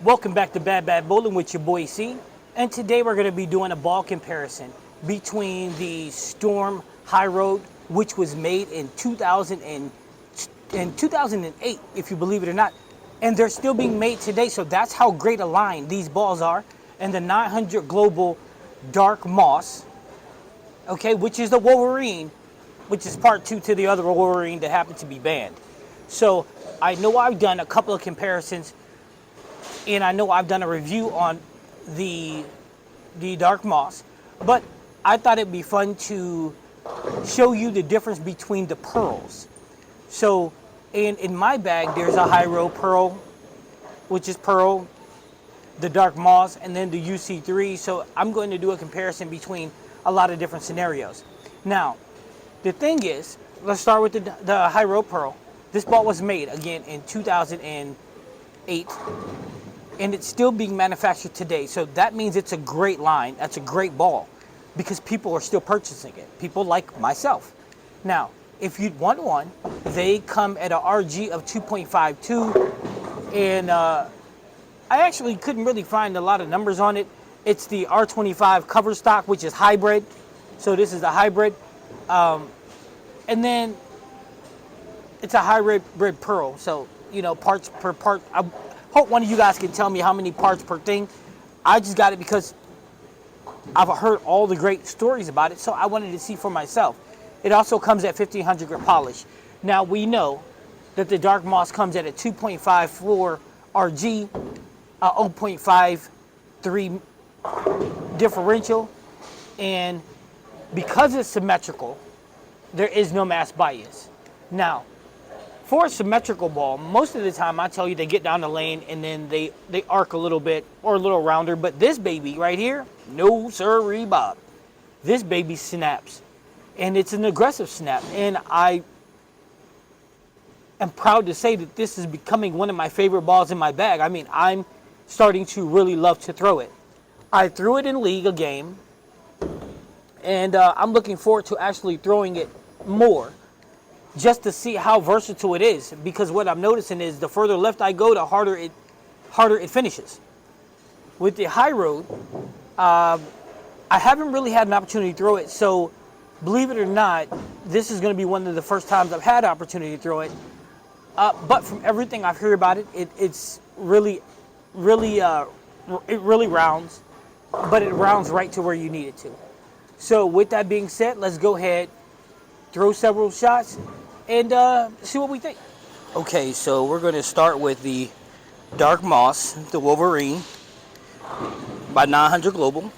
Welcome back to Bad Bad Bowling with your boy C. And today we're going to be doing a ball comparison between the Storm High Road, which was made in 2008, if you believe it or not. And they're still being made today, so that's how great a line these balls are. And the 900 Global Dark Moss, okay, which is the Wolverine, which is part 2 to the other Wolverine that happened to be banned. So I know I've done a couple of comparisons, and I know I've done a review on the Dark Moss, but I thought it'd be fun to show you the difference between the pearls. So in my bag, there's a High Road Pearl, which is pearl, the Dark Moss, and then the UC3. So I'm going to do a comparison between a lot of different scenarios. Now, the thing is, let's start with the High Road Pearl. This ball was made, again, in 2008, and it's still being manufactured today. So that means it's a great line. That's a great ball because people are still purchasing it. People like myself. Now, if you'd want one, they come at a RG of 2.52, and I actually couldn't really find a lot of numbers on it. It's the R25 cover stock, which is hybrid. So this is a hybrid. And then it's a hybrid pearl. So, you know, parts per part. I hope one of you guys can tell me how many parts per thing. I just got it because I've heard all the great stories about it, so I wanted to see for myself. It also comes at 1500 grit polish. Now, we know that the Dark Moss comes at a 2.5 floor RG, 0.53 differential, and because it's symmetrical, there is no mass bias. Now, for a symmetrical ball, most of the time I tell you they get down the lane and then they arc a little bit or a little rounder, but this baby right here, no sirree Bob. This baby snaps, and it's an aggressive snap, and I am proud to say that this is becoming one of my favorite balls in my bag. I mean, I'm starting to really love to throw it. I threw it in league a game, and I'm looking forward to actually throwing it more just to see how versatile it is, because what I'm noticing is the further left I go, the harder it finishes. With the High Road, I haven't really had an opportunity to throw it, so believe it or not, this is going to be one of the first times I've had an opportunity to throw it. But from everything I've heard about it, it's really rounds, but it rounds right to where you need it to. So with that being said, let's go ahead, throw several shots, and see what we think. Okay, so we're going to start with the Dark Moss, the Wolverine, by 900 Global.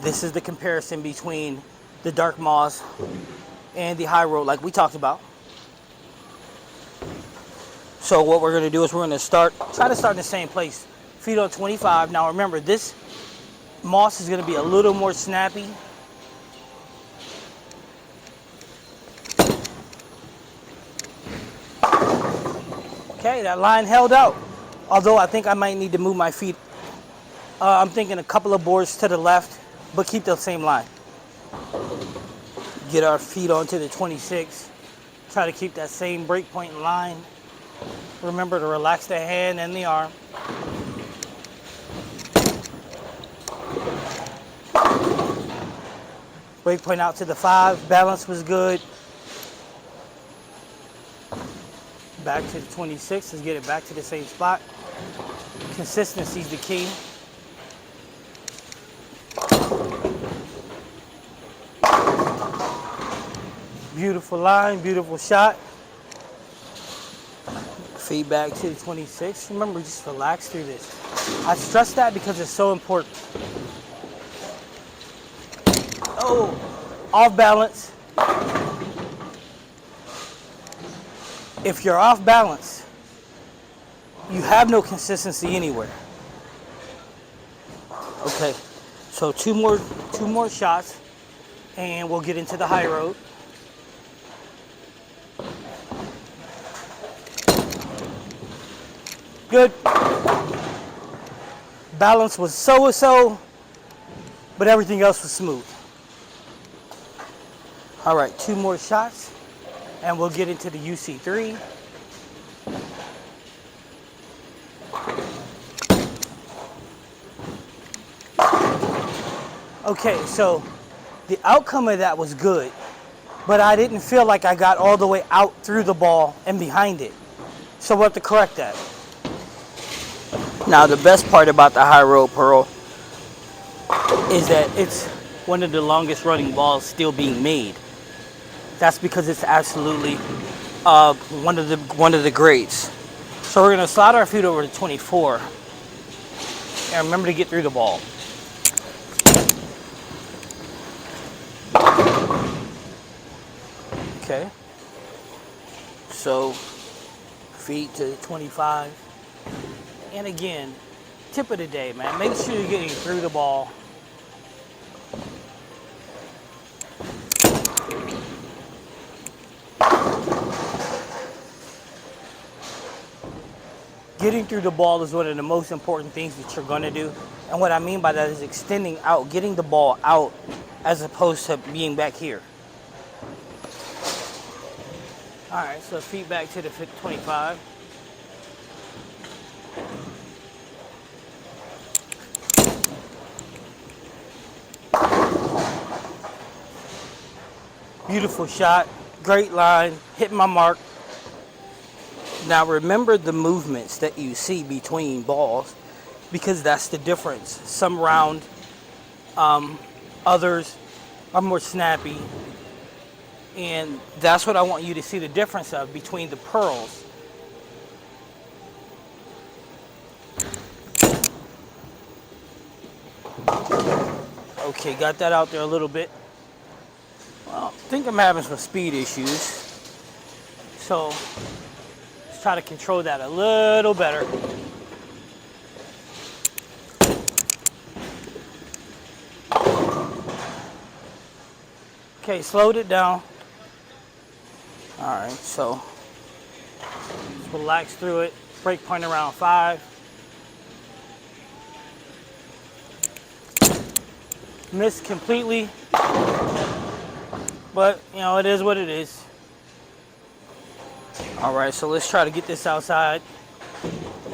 This is the comparison between the Dark Moss and the High Road, like we talked about. So what we're going to do is we're going to try to start in the same place, feet on 25. Now remember, this Moss is going to be a little more snappy. Okay, that line held out. Although I think I might need to move my feet. I'm thinking a couple of boards to the left, but keep the same line. Get our feet onto the 26. Try to keep that same break point line. Remember to relax the hand and the arm. Break point out to the 5. Balance was good. Back to the 26. Let's get it back to the same spot. Consistency is the key. Beautiful line, beautiful shot. Feedback to the 26. Remember, just relax through this. I stress that because it's so important. Oh, off balance. If you're off balance, you have no consistency anywhere. Okay, so two more shots, and we'll get into the High Road. Good. Balance was so-so, but everything else was smooth. All right, 2 more shots, and we'll get into the UC3. Okay, so the outcome of that was good, but I didn't feel like I got all the way out through the ball and behind it. So we'll have to correct that. Now, the best part about the high road pearl is that it's one of the longest running balls still being made. That's because it's absolutely one of the greats. So we're gonna slide our feet over to 24, and remember to get through the ball. Okay. So feet to 25, and again, tip of the day, man. Make sure you're getting through the ball. Getting through the ball is one of the most important things that you're going to do. And what I mean by that is extending out, getting the ball out as opposed to being back here. All right, so feet back to the 25. Beautiful shot, great line, hit my mark. Now remember the movements that you see between balls, because that's the difference. Some round, others are more snappy. And that's what I want you to see the difference of between the pearls. Okay, got that out there a little bit. Well, I think I'm having some speed issues. So let's try to control that a little better. Okay, slowed it down. All right, so just relax through it. Break point around 5. Missed completely, but you know, it is what it is. All right, so let's try to get this outside,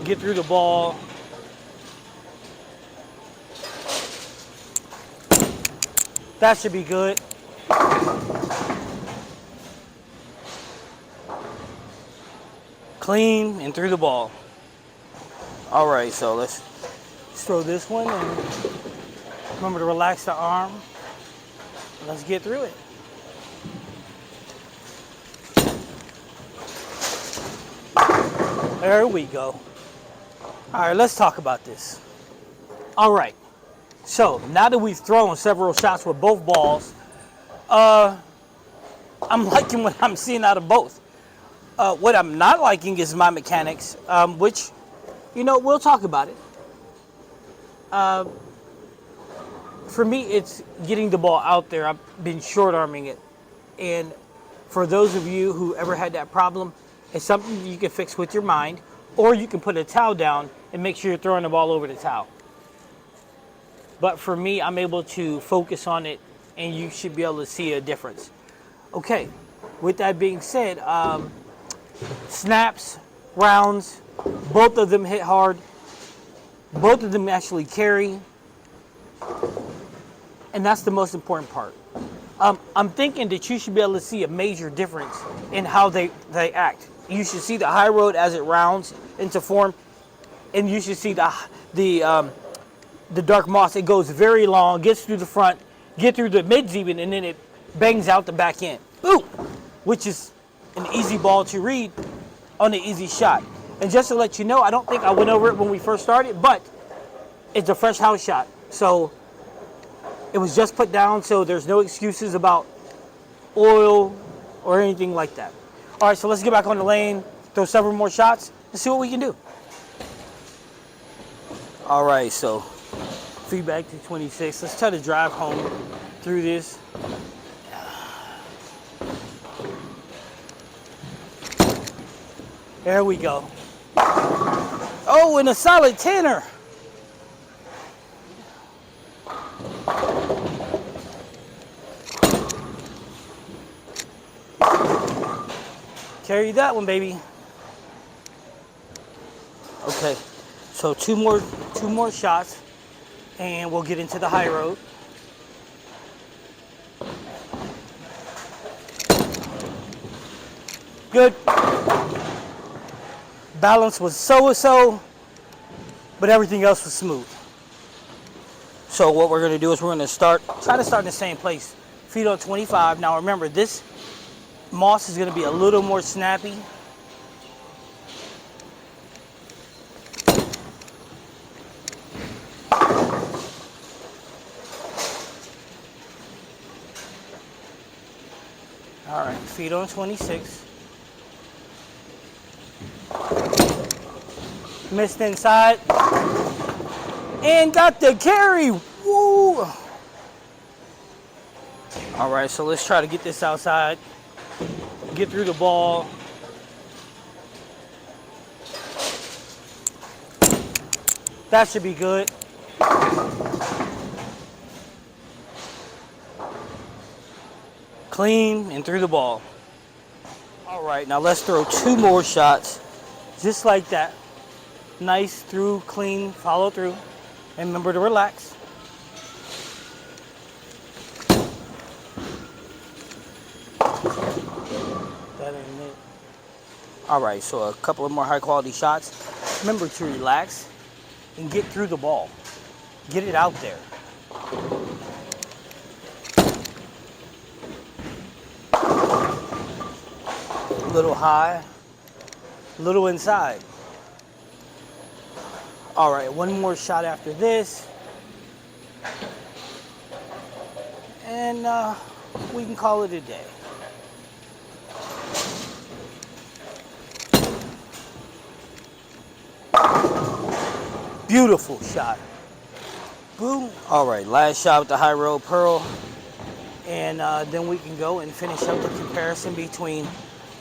get through the ball. That should be good. Clean and through the ball. All right, so let's throw this one and remember to relax the arm. Let's get through it. There we go. All right, let's talk about this. All right, so now that we've thrown several shots with both balls, I'm liking what I'm seeing out of both. What I'm not liking is my mechanics, which, you know, we'll talk about it. For me, it's getting the ball out there. I've been short-arming it. And for those of you who ever had that problem, it's something you can fix with your mind, or you can put a towel down and make sure you're throwing the ball over the towel. But for me, I'm able to focus on it, and you should be able to see a difference. Okay, with that being said, snaps, rounds, both of them hit hard. Both of them actually carry. And that's the most important part. I'm thinking that you should be able to see a major difference in how they act. You should see the high road as it rounds into form, and you should see the dark moss. It goes very long, gets through the front, get through the mids even, and then it bangs out the back end. Boom! Which is an easy ball to read on an easy shot. And just to let you know, I don't think I went over it when we first started, but it's a fresh house shot. So it was just put down, so there's no excuses about oil or anything like that. All right, so let's get back on the lane, throw several more shots, and see what we can do. All right, so feedback to 26. Let's try to drive home through this. There we go. Oh, and a solid tenner. Carry that one, baby. Okay, so two more shots, and we'll get into the high road. Good. Balance was so-so, but everything else was smooth. So what we're gonna do is we're gonna try to start in the same place. Feet on 25. Now remember, this moss is gonna be a little more snappy. All right, feet on 26. Missed inside. And got the carry. Woo! All right, so let's try to get this outside. Get through the ball. That should be good. Clean and through the ball. All right, now let's throw 2 more shots. Just like that. Nice, through, clean, follow through. And remember to relax. That ain't it. All right, so a couple of more high quality shots. Remember to relax and get through the ball. Get it out there. Little high, little inside. All right, one more shot after this. And we can call it a day. Beautiful shot. Boom. All right, last shot with the high road pearl. And then we can go and finish up the comparison between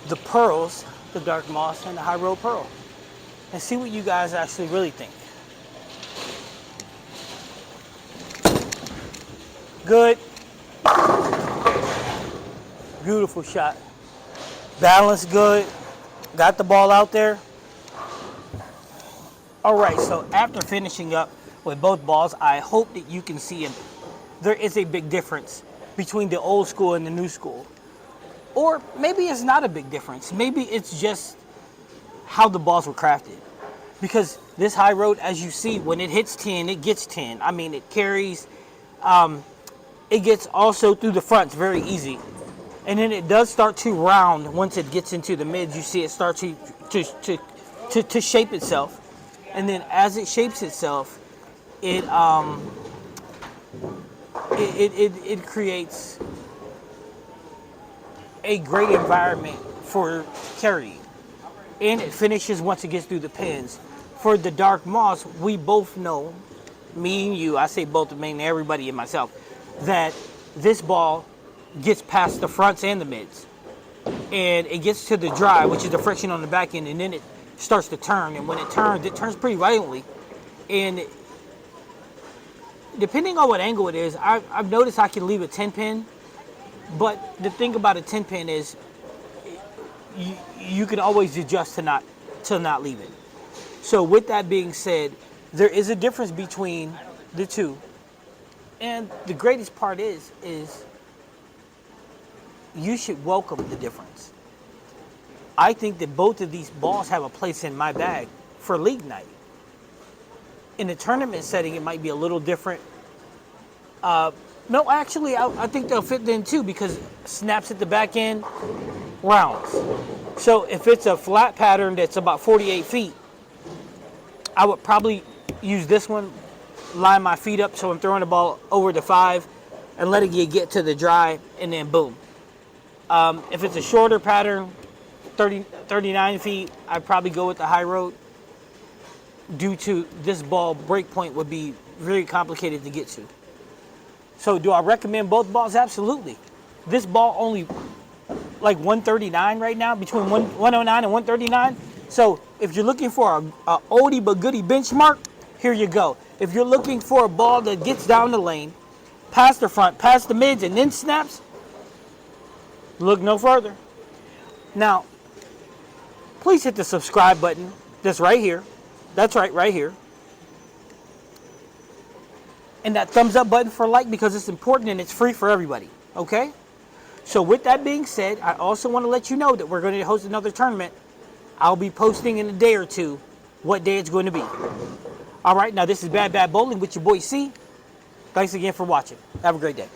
the pearls, the dark moss, and the high road pearl. And see what you guys actually really think. Good. Beautiful shot. Balance good. Got the ball out there. All right, so after finishing up with both balls, I hope that you can see there is a big difference between the old school and the new school. Or maybe it's not a big difference. Maybe it's just how the balls were crafted. Because this high road, as you see, when it hits 10, it gets 10. I mean, it carries, it gets also through the fronts very easy. And then it does start to round once it gets into the mids. You see it start to shape itself. And then as it shapes itself, it creates a great environment for carrying. And it finishes once it gets through the pins. For the dark moss, we both know, me and you, I say both, mainly everybody and myself, that this ball gets past the fronts and the mids. And it gets to the dry, which is the friction on the back end, and then it starts to turn. And when it turns pretty violently. And depending on what angle it is, I've noticed I can leave a 10 pin. But the thing about a 10 pin is you can always adjust to not leave it. So with that being said, there is a difference between the two. And the greatest part is you should welcome the difference. I think that both of these balls have a place in my bag for league night. In a tournament setting, it might be a little different. No, actually, I think they'll fit then too, because snaps at the back end, rounds. So if it's a flat pattern that's about 48 feet, I would probably use this one, line my feet up so I'm throwing the ball over the 5 and letting it get to the dry, and then boom. If it's a shorter pattern, 39 feet, I'd probably go with the high road, due to this ball break point would be very complicated to get to. So do I recommend both balls? Absolutely. This ball only like 139 right now, between 109 and 139. So if you're looking for a oldie but goodie benchmark, here you go. If you're looking for a ball that gets down the lane, past the front, past the mids, and then snaps, look no further. Now, please hit the subscribe button that's right here. That's right here. And that thumbs up button for like, because it's important and it's free for everybody, okay? So with that being said, I also want to let you know that we're going to host another tournament. I'll be posting in a day or two what day it's going to be. All right, now this is Bad Bad Bowling with your boy C. Thanks again for watching. Have a great day.